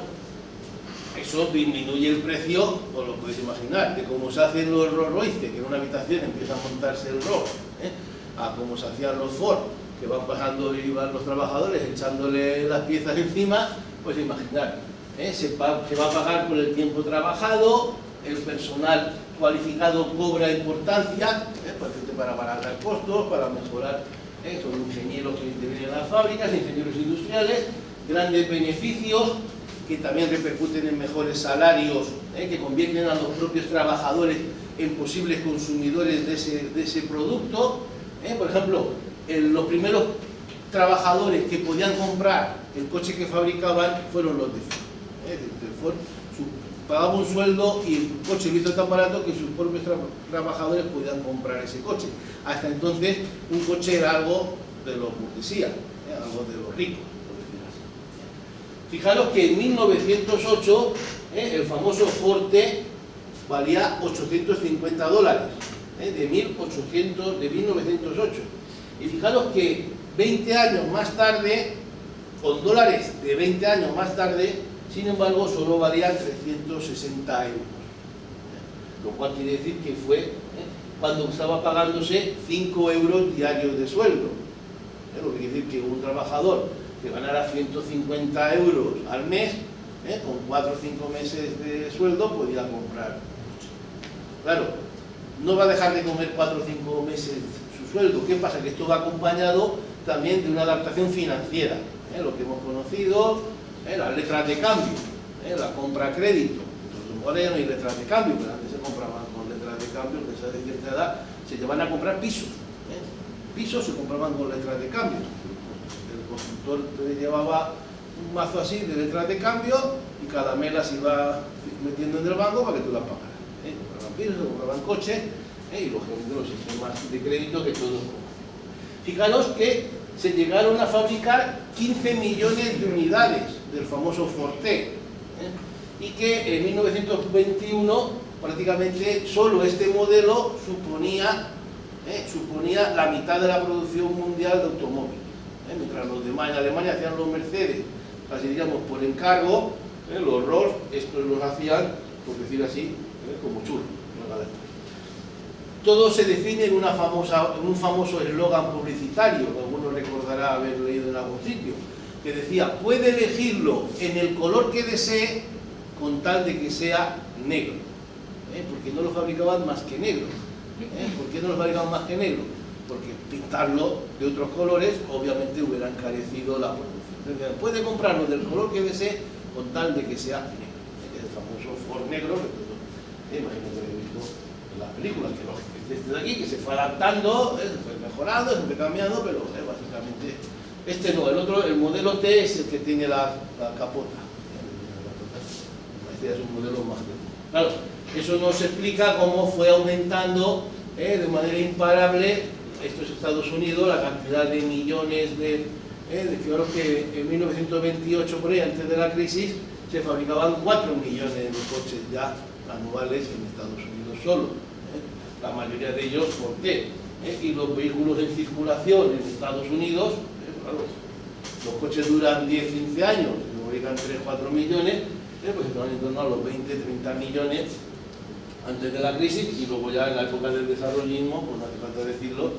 Speaker 1: eso disminuye el precio, os lo podéis imaginar, de cómo se hacen los Rolls Royce, que en una habitación empieza a montarse el Rolls, a cómo se hacían los Ford, que van pasando y van los trabajadores echándole las piezas encima. Pues imaginar, se va a pagar por el tiempo trabajado, el personal cualificado cobra importancia, para abaratar costos, para mejorar, son ingenieros que intervienen en las fábricas, ingenieros industriales, grandes beneficios que también repercuten en mejores salarios, que convierten a los propios trabajadores en posibles consumidores de ese producto. Por ejemplo, los primeros trabajadores que podían comprar el coche que fabricaban fueron los de Ford. Pagaba un sueldo y el coche lo hizo tan barato que sus propios trabajadores podían comprar ese coche. Hasta entonces un coche era algo de los burguesía, algo de los ricos, por decir así. Fijaros que en 1908 el famoso Forte valía $850, de 1908. Y fijaros que 20 años más tarde, con dólares de 20 años más tarde, sin embargo, solo valía 360 euros. Lo cual quiere decir que fue cuando estaba pagándose 5 euros diarios de sueldo. Lo que quiere decir que un trabajador que ganara 150 euros al mes, con 4 o 5 meses de sueldo, podía comprar un coche. Claro, no va a dejar de comer 4 o 5 meses su sueldo. ¿Qué pasa? Que esto va acompañado también de una adaptación financiera, lo que hemos conocido, las letras de cambio, la compra a crédito. Entonces ahora ya no hay letras de cambio, pero antes se compraban con letras de cambio, que de cierta edad se llevan a comprar pisos. Pisos se compraban con letras de cambio. El constructor te llevaba un mazo así de letras de cambio y cada mes las iba metiendo en el banco para que tú las pagaras. Compraban pisos, compraban coches y lógicamente los sistemas de crédito que todos compran. Fijaros que se llegaron a fabricar 15 millones de unidades del famoso Forte, y que en 1921 prácticamente solo este modelo suponía la mitad de la producción mundial de automóviles, mientras los demás en Alemania hacían los Mercedes, así digamos por encargo, los Rolls, estos los hacían, por decir así, como chulos. Todo se define en un famoso eslogan publicitario, que alguno recordará haber leído en algún sitio, que decía: puede elegirlo en el color que desee con tal de que sea negro. Porque no lo fabricaban más que negro. ¿Por qué no lo fabricaban más que negro? Porque pintarlo de otros colores obviamente hubiera encarecido la producción. Puede comprarlo del color que desee con tal de que sea negro. Es el famoso Ford negro, que todos imagino que habéis visto en las películas, que este de aquí, que se fue adaptando, se fue mejorando, se fue cambiando, pero básicamente este no, el otro, el modelo T es el que tiene la capota. Este es un modelo más grande. Claro, eso nos explica cómo fue aumentando de manera imparable, esto es Estados Unidos, la cantidad de millones de fijaros que en 1928, por ahí, antes de la crisis, se fabricaban 4 millones de coches ya anuales en Estados Unidos solo. La mayoría de ellos Forte, y los vehículos en circulación en Estados Unidos, claro, los coches duran 10-15 años, se fabrican 3-4 millones, pues estaban en torno a los 20-30 millones antes de la crisis, y luego ya en la época del desarrollismo, pues no hace falta decirlo,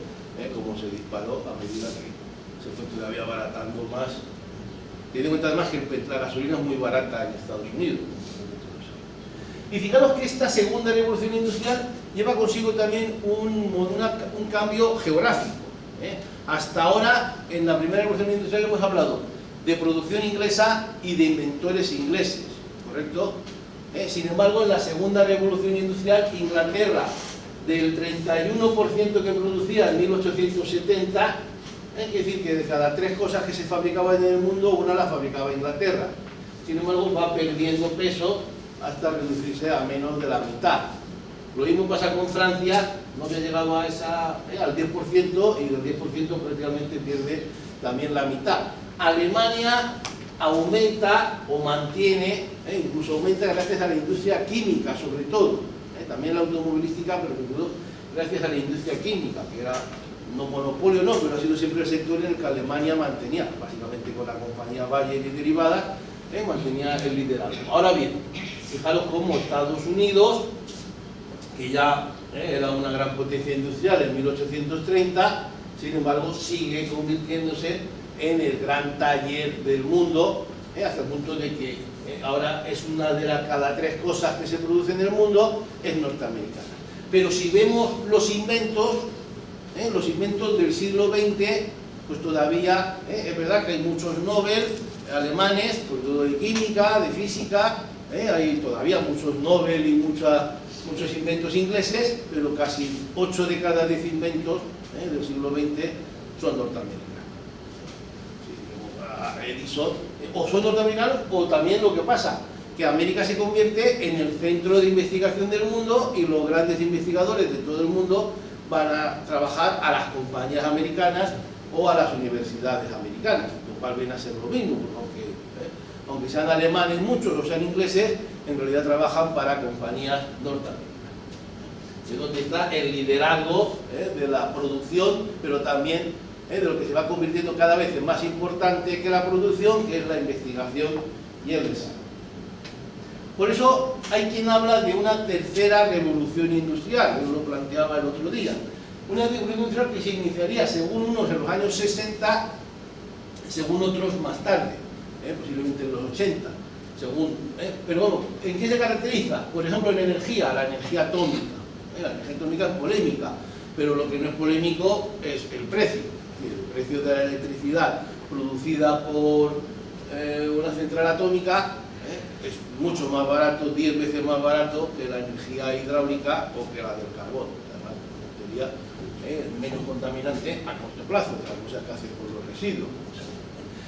Speaker 1: como se disparó a medida que se fue todavía abaratando más. Ten en cuenta además que la gasolina es muy barata en Estados Unidos. Y fijaros que esta segunda revolución industrial lleva consigo también un cambio geográfico. Hasta ahora, en la primera revolución industrial hemos hablado de producción inglesa y de inventores ingleses, ¿correcto? Sin embargo, en la segunda revolución industrial, Inglaterra, del 31% que producía en 1870, es decir, que de cada 3 cosas que se fabricaban en el mundo, una la fabricaba Inglaterra. Sin embargo, va perdiendo peso hasta reducirse a menos de la mitad. Lo mismo pasa con Francia, no había llegado a al 10%, y del 10% prácticamente pierde también la mitad. Alemania aumenta o mantiene, incluso aumenta gracias a la industria química sobre todo, también la automovilística, pero sobre todo gracias a la industria química, que era no monopolio, no, pero ha sido siempre el sector en el que Alemania mantenía, básicamente con la compañía Bayer y derivadas, mantenía el liderazgo. Ahora bien, fijaros cómo Estados Unidos, que ya era una gran potencia industrial en 1830, sin embargo sigue convirtiéndose en el gran taller del mundo, hasta el punto de que ahora es una de las cada 3 cosas que se producen en el mundo es norteamericana. Pero si vemos los inventos del siglo XX, pues todavía es verdad que hay muchos Nobel alemanes, sobre todo de química, de física, hay todavía muchos Nobel y muchos inventos ingleses, pero casi 8 de cada 10 inventos del siglo XX son norteamericanos. Edison, o son norteamericanos, o también lo que pasa, que América se convierte en el centro de investigación del mundo y los grandes investigadores de todo el mundo van a trabajar a las compañías americanas o a las universidades americanas, lo cual viene a ser lo mismo, aunque sean alemanes muchos o sean ingleses, en realidad trabajan para compañías norteamericanas. Es donde está el liderazgo de la producción, pero también de lo que se va convirtiendo cada vez en más importante que la producción, que es la investigación y el desarrollo. Por eso hay quien habla de una tercera revolución industrial, yo lo planteaba el otro día. Una revolución industrial que se iniciaría, según unos, en los años 60, según otros más tarde, posiblemente en los 80, pero bueno, ¿en qué se caracteriza? Por ejemplo, en energía, la energía atómica. La energía atómica es polémica, pero lo que no es polémico es el precio. El precio de la electricidad producida por una central atómica es mucho más barato, 10 veces más barato que la energía hidráulica o que la del carbón. Además, en teoría, menos contaminante a corto plazo, otra cosa que hace por los residuos.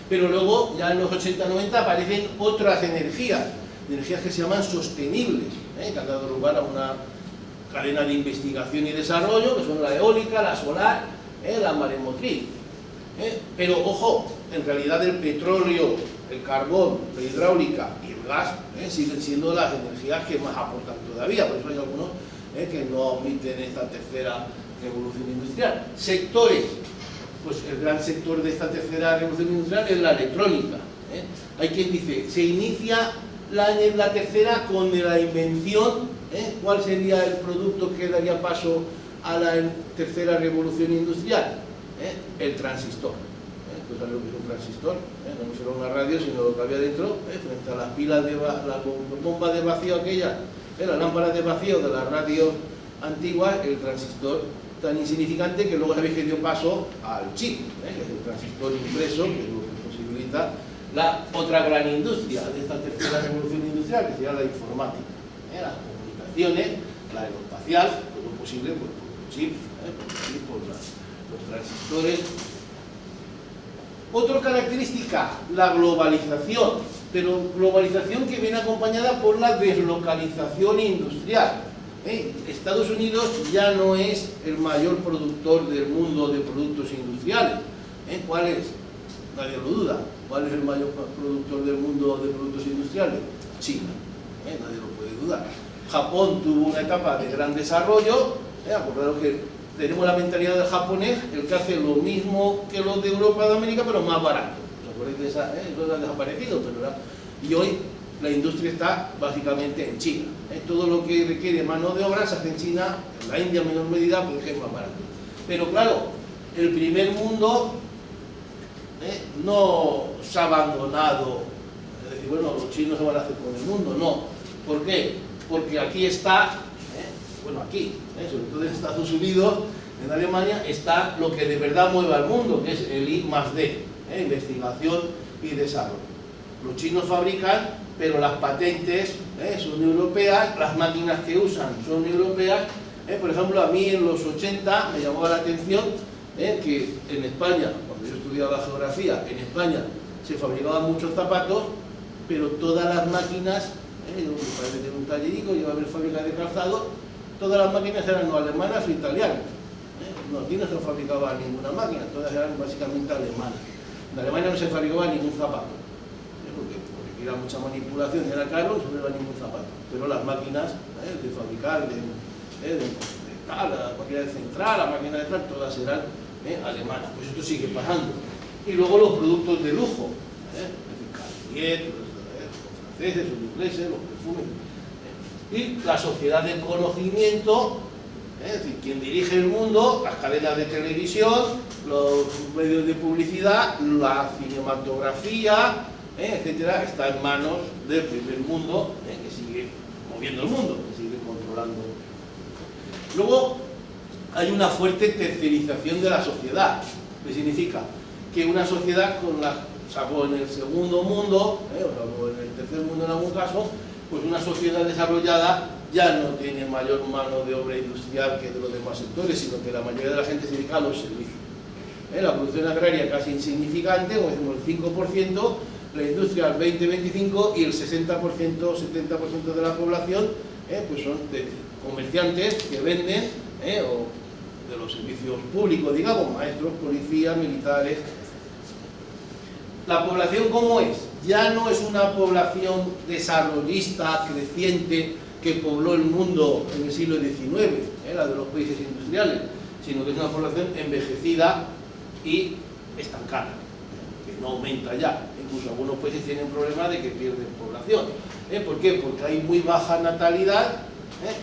Speaker 1: Pero luego, ya en los 80-90, aparecen otras energías que se llaman sostenibles, que han dado lugar a una cadena de investigación y desarrollo, que son la eólica, la solar, la maremotriz. Pero ojo, en realidad el petróleo, el carbón, la hidráulica y el gas siguen siendo las energías que más aportan todavía, por eso hay algunos que no omiten esta tercera revolución industrial. Sectores, pues el gran sector de esta tercera revolución industrial es la electrónica. Hay quien dice, se inicia la tercera con la invención. ¿Cuál sería el producto que daría paso a la tercera revolución industrial? El transistor. ¿Tú sabes lo que es un transistor? No solo una radio, sino lo que había dentro, frente a las pilas de la bomba de vacío aquella, las lámparas de vacío de las radios antiguas, el transistor tan insignificante que luego sabéis que dio paso al chip, que es el transistor impreso, que es lo que posibilita la otra gran industria de esta tercera revolución industrial, que sería la informática. Las comunicaciones, la aeroespacial, todo lo posible por los chips, por los transistores. Otra característica, la globalización, pero globalización que viene acompañada por la deslocalización industrial. Estados Unidos ya no es el mayor productor del mundo de productos industriales. ¿Cuál es? Nadie lo duda. ¿Cuál es el mayor productor del mundo de productos industriales? China. Nadie lo puede dudar. Japón tuvo una etapa de gran desarrollo. Acordaros que tenemos la mentalidad del japonés, el que hace lo mismo que los de Europa, de América, pero más barato. ¿Os acordáis de esa? Eso ha desaparecido, pero y hoy la industria está básicamente en China. Todo lo que requiere mano de obra se hace en China, en la India en menor medida, porque es más barato. Pero claro, el primer mundo no se ha abandonado, es decir, bueno, los chinos se van a hacer con el mundo, no. ¿Por qué? Porque aquí está, aquí, sobre todo en Estados Unidos, en Alemania, está lo que de verdad mueve al mundo, que es el I+D, investigación y desarrollo. Los chinos fabrican, pero las patentes son europeas, las máquinas que usan son europeas. Por ejemplo, a mí en los 80 me llamó la atención que en España, cuando yo estudiaba geografía, en España se fabricaban muchos zapatos, pero todas las máquinas, yo me parece que en un tallerico iba a haber fábrica de calzado, todas las máquinas eran o alemanas o italianas. No, aquí no se fabricaba ninguna máquina, todas eran básicamente alemanas. En Alemania no se fabricaba ningún zapato, porque era mucha manipulación, era caro, no se fabricaba ningún zapato. Pero las máquinas de fabricar, de la máquina de central, la máquina de tal, todas eran alemanas. Pues esto sigue pasando. Y luego los productos de lujo, es decir, Cartier, los franceses, los ingleses, los perfumes. Y la sociedad del conocimiento, es decir, quien dirige el mundo, las cadenas de televisión, los medios de publicidad, la cinematografía, etcétera, está en manos del primer mundo, que sigue moviendo el mundo, que sigue controlando. Luego hay una fuerte tercerización de la sociedad, que significa que una sociedad salvo en el segundo mundo, o en el tercer mundo en algún caso, pues una sociedad desarrollada ya no tiene mayor mano de obra industrial que de los demás sectores, sino que la mayoría de la gente se dedica a los servicios. La producción agraria casi insignificante, como decimos el 5%, la industria el 20-25% y el 60%, 70% de la población pues son comerciantes que venden, o de los servicios públicos, digamos, maestros, policías, militares. ¿La población cómo es? Ya no es una población desarrollista, creciente, que pobló el mundo en el siglo XIX, la de los países industriales, sino que es una población envejecida y estancada, que no aumenta ya. Incluso algunos países tienen problemas de que pierden población. ¿Por qué? Porque hay muy baja natalidad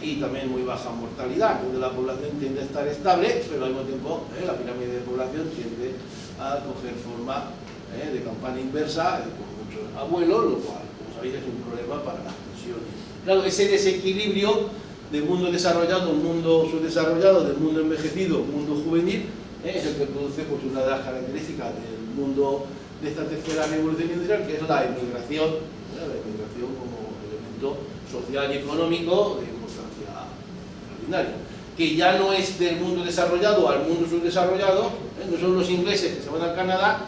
Speaker 1: y también muy baja mortalidad, donde la población tiende a estar estable, pero al mismo tiempo la pirámide de población tiende a coger forma de campana inversa, con muchos abuelos, lo cual, como sabéis, es un problema para las pensiones. Claro, ese desequilibrio del mundo desarrollado, mundo subdesarrollado, del mundo envejecido, mundo juvenil, es el que produce pues, una de las características del mundo de esta tercera revolución industrial, que es la emigración, como elemento social y económico de importancia extraordinaria, que ya no es del mundo desarrollado al mundo subdesarrollado, no son los ingleses que se van al Canadá,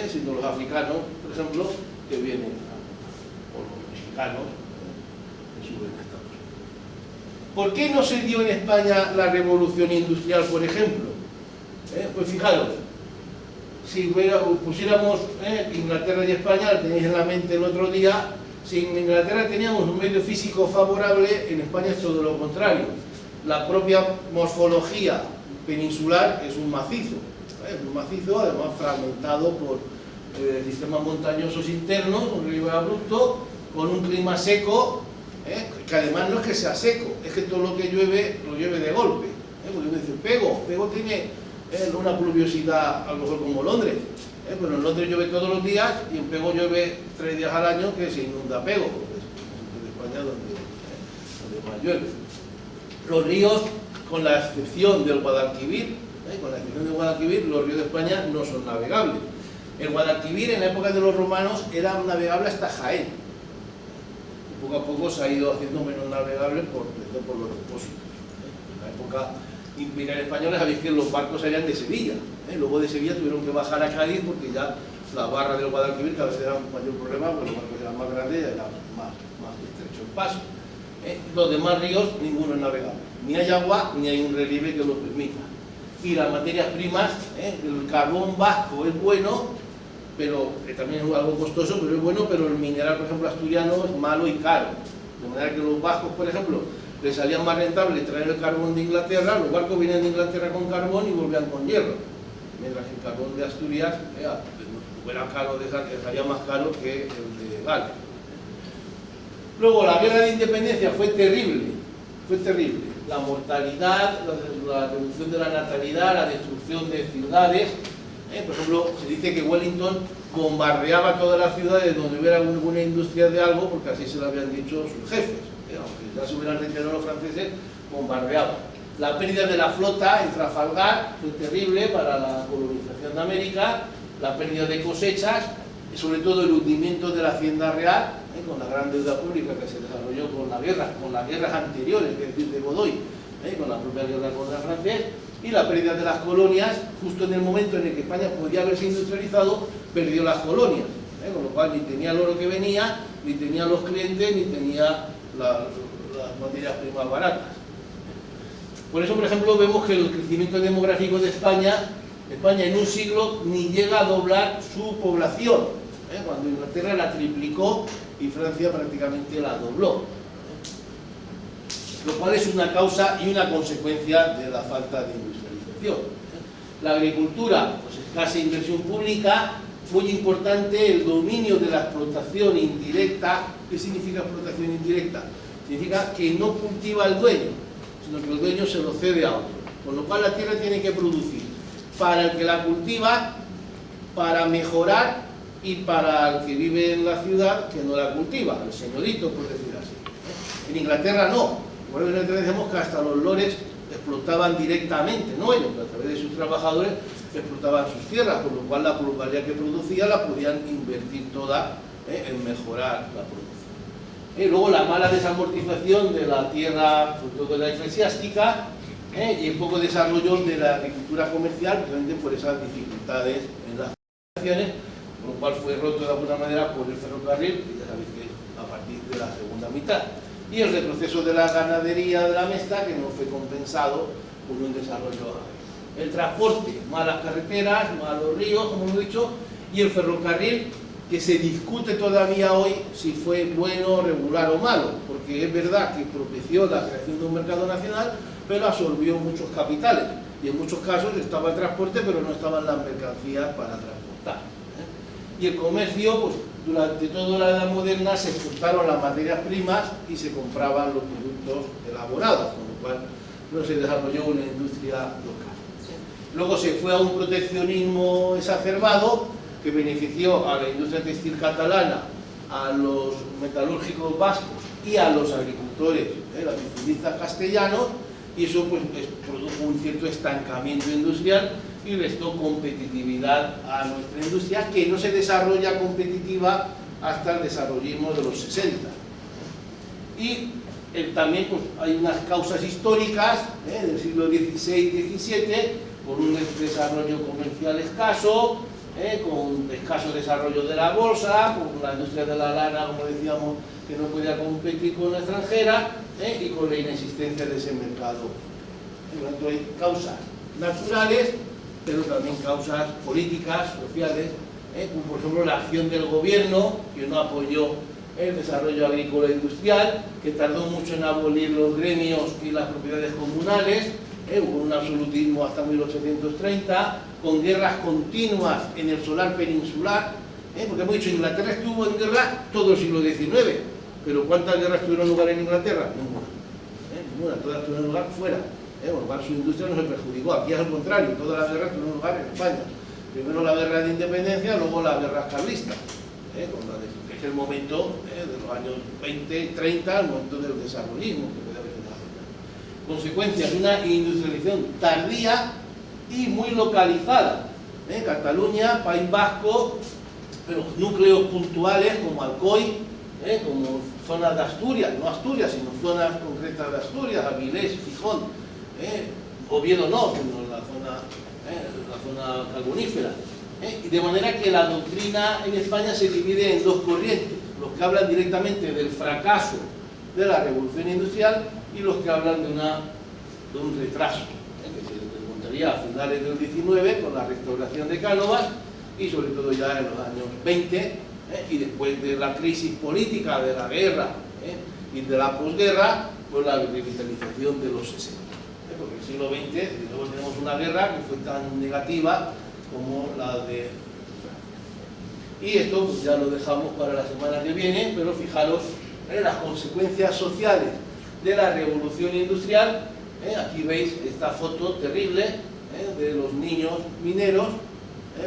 Speaker 1: sino los africanos, por ejemplo, que vienen, o los mexicanos, que suben a Estados Unidos. ¿Por qué no se dio en España la revolución industrial, por ejemplo? Pues fijaros, si pusiéramos Inglaterra y España, la tenéis en la mente el otro día, si en Inglaterra teníamos un medio físico favorable, en España es todo lo contrario. La propia morfología peninsular es un macizo, además fragmentado por sistemas montañosos internos, un relieve abrupto, con un clima seco, que además no es que sea seco, es que todo lo que llueve, lo llueve de golpe. Porque uno dice, Pego tiene una pluviosidad a lo mejor como Londres, pero en Londres llueve todos los días y en Pego llueve 3 días al año que se inunda Pego, porque es en España donde más llueve. Los ríos, con la excepción del Guadalquivir, los ríos de España no son navegables. El Guadalquivir en la época de los romanos era navegable hasta Jaén. Y poco a poco se ha ido haciendo menos navegable por los depósitos. En la época imperial española sabéis que los barcos salían de Sevilla. Luego de Sevilla tuvieron que bajar a Cádiz porque ya la barra del Guadalquivir cada vez era un mayor problema, porque los barcos eran más grandes y era más estrecho el paso. Los demás ríos, ninguno es navegable. Ni hay agua, ni hay un relieve que lo permita. Y las materias primas, el carbón vasco es bueno, pero también es algo costoso, pero es bueno, pero el mineral, por ejemplo, asturiano es malo y caro. De manera que los vascos, por ejemplo, les salía más rentable traer el carbón de Inglaterra, los barcos vienen de Inglaterra con carbón y volvían con hierro. Mientras que el carbón de Asturias era caro, salía más caro que el de Gales. Luego, la guerra de independencia fue terrible. La mortalidad, la reducción de la natalidad, la destrucción de ciudades. Por ejemplo, se dice que Wellington bombardeaba todas las ciudades donde hubiera alguna industria de algo, porque así se lo habían dicho sus jefes. Aunque ya se hubieran retirado los franceses, bombardeaban. La pérdida de la flota en Trafalgar fue terrible para la colonización de América, la pérdida de cosechas, y sobre todo el hundimiento de la hacienda real, con la gran deuda pública que se desarrolló con las guerras anteriores, es decir, de Godoy, con la propia guerra contra francés, y la pérdida de las colonias, justo en el momento en el que España podía haberse industrializado, perdió las colonias, con lo cual ni tenía el oro que venía, ni tenía los clientes, ni tenía las materias primas baratas. Por eso, por ejemplo, vemos que el crecimiento demográfico de España en un siglo ni llega a doblar su población, cuando Inglaterra la triplicó y Francia prácticamente la dobló. lo cual es una causa y una consecuencia de la falta de industrialización. La agricultura, pues escasa inversión pública, muy importante el dominio de la explotación indirecta. ¿Qué significa explotación indirecta? Significa que no cultiva el dueño, sino que el dueño se lo cede a otro, con lo cual la tierra tiene que producir para el que la cultiva, para mejorar y para el que vive en la ciudad que no la cultiva, el señorito, por decir así. En Inglaterra no, por eso decimos que hasta los lores explotaban directamente, no ellos, a través de sus trabajadores explotaban sus tierras, por lo cual la plusvalía que producía la podían invertir toda en mejorar la producción. Luego la mala desamortización de la tierra, sobre todo de la eclesiástica, y el poco desarrollo de la agricultura comercial, precisamente por esas dificultades en las comunicaciones, por lo cual fue roto de alguna manera por el ferrocarril, que ya sabéis que a partir de la segunda mitad. Y el retroceso de la ganadería de la Mesta, que no fue compensado por un desarrollo agrario. El transporte, malas carreteras, malos ríos, como hemos dicho, y el ferrocarril, que se discute todavía hoy si fue bueno, regular o malo, porque es verdad que propició la creación de un mercado nacional, pero absorbió muchos capitales, y en muchos casos estaba el transporte, pero no estaban las mercancías para transportar. Y el comercio, pues durante toda la Edad Moderna se exportaron las materias primas y se compraban los productos elaborados, con lo cual no se desarrolló una industria local. Luego se fue a un proteccionismo exacerbado que benefició a la industria textil catalana, a los metalúrgicos vascos y a los agricultores, latifundistas castellanos, y eso pues produjo un cierto estancamiento industrial y restó competitividad a nuestra industria, que no se desarrolla competitiva hasta el desarrollismo de los 60. Y también pues, hay unas causas históricas del siglo XVI-XVII, por un desarrollo comercial escaso, con escaso desarrollo de la bolsa, con la industria de la lana, como decíamos, que no podía competir con la extranjera, y con la inexistencia de ese mercado. Por lo tanto, hay causas naturales, pero también causas políticas, sociales, como por ejemplo la acción del gobierno, que no apoyó el desarrollo agrícola e industrial, que tardó mucho en abolir los gremios y las propiedades comunales, hubo un absolutismo hasta 1830, con guerras continuas en el solar peninsular, porque hemos dicho, Inglaterra estuvo en guerra todo el siglo XIX, pero ¿cuántas guerras tuvieron lugar en Inglaterra? Ninguna, todas tuvieron lugar fuera. Por lo cual su industria no se perjudicó. Aquí es al contrario, todas las guerras tuvieron lugar en España. Primero la guerra de independencia, luego la guerra carlista, que es el momento de los años 20, 30, el momento del desarrollismo que puede haber desarrollado. Consecuencias de una industrialización tardía y muy localizada. Cataluña, País Vasco, pero núcleos puntuales como Alcoy, como zonas de Asturias, no Asturias, sino zonas concretas de Asturias, Avilés, Gijón, Oviedo no, sino la zona carbonífera. Y de manera que la doctrina en España se divide en dos corrientes, los que hablan directamente del fracaso de la revolución industrial y los que hablan de un retraso, que se remontaría a finales del 19 con la restauración de Cánovas y sobre todo ya en los años 20, y después de la crisis política, de la guerra y de la posguerra, pues la revitalización de los 60. Porque el siglo XX, luego tenemos una guerra que fue tan negativa como la de... Y esto pues, ya lo dejamos para la semana que viene, pero fijaros las consecuencias sociales de la revolución industrial. Aquí veis esta foto terrible de los niños mineros,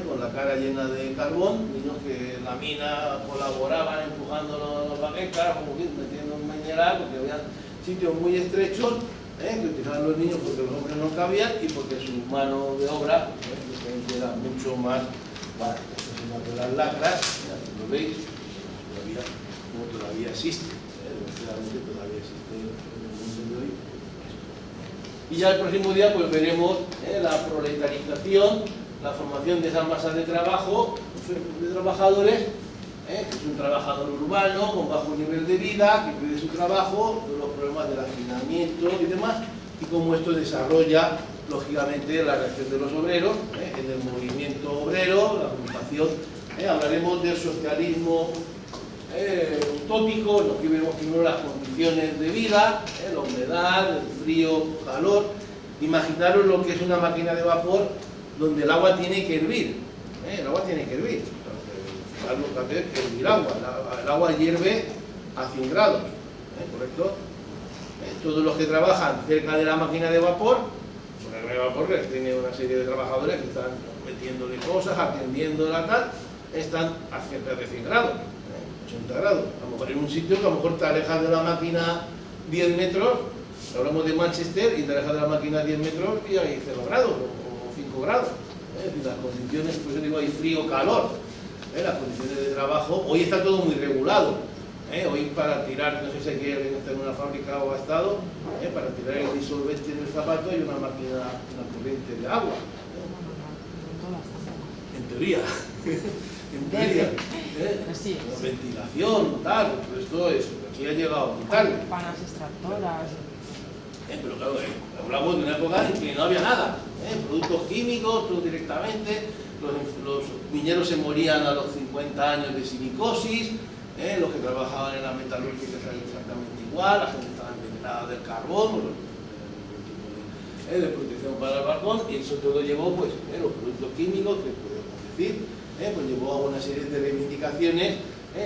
Speaker 1: con la cara llena de carbón, niños que en la mina colaboraban empujando las baquetas, como que metiendo un mineral, porque había sitios muy estrechos, que utilizaban los niños porque los hombres no cabían y porque su mano de obra era mucho más barata. Esta es una de las lacras, lo veis, todavía existe, desgraciadamente todavía existe en el mundo de hoy. Y ya el próximo día pues veremos la proletarización, la formación de esas masas de trabajo, de trabajadores, que es un trabajador urbano con bajo nivel de vida, que pide su trabajo, los problemas del hacinamiento y demás, y cómo esto desarrolla, lógicamente, la reacción de los obreros, en el movimiento obrero, la ocupación. Hablaremos del socialismo utópico, aquí veremos primero las condiciones condiciones de vida, la humedad, el frío, calor. Imaginaros lo que es una máquina de vapor donde el agua tiene que hervir. El agua tiene que hervir. Entonces, lo que hace es hervir agua. El agua hierve a 100 grados, ¿correcto? Todos los que trabajan cerca de la máquina de vapor, la máquina de vapor tiene una serie de trabajadores que están metiéndole cosas, atendiéndola, tal, están a cerca de 100 grados, 80 grados. A lo mejor en un sitio que a lo mejor te alejas de la máquina 10 metros, hablamos de Manchester, y te alejas de la máquina 10 metros y hay 0 grados o 5 grados. Las condiciones, pues yo digo, hay frío, calor. Las condiciones de trabajo, hoy está todo muy regulado. Hoy para tirar, no sé si hay que estar en una fábrica o ha estado, para tirar el disolvente en el zapato hay una máquina, una corriente de agua. En teoría. En teoría. La ventilación, tal, pero esto es, aquí ha llegado muy tarde.
Speaker 2: Panas extractoras.
Speaker 1: Pero claro, hablamos de una época en que no había nada. Productos químicos, todo directamente. Los mineros se morían a los 50 años de silicosis. Los que trabajaban en la metalúrgica eran exactamente igual, la gente estaba envenenada del carbón, de protección para el carbón, y eso todo llevó, pues, los productos químicos, que podemos decir, pues llevó a una serie de reivindicaciones,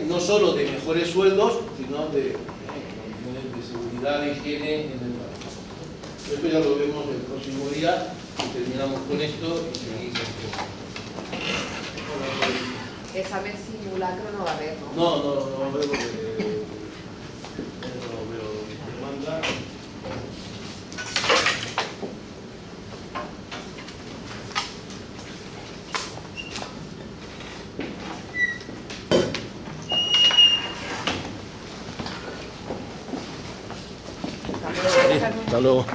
Speaker 1: no solo de mejores sueldos, sino de condiciones de seguridad e higiene en el trabajo. Esto ya lo vemos el próximo día, y terminamos con esto y seguimos.
Speaker 3: Examen simulacro no va a haber, ¿no?
Speaker 1: No va a haber porque no veo demanda. Hasta luego.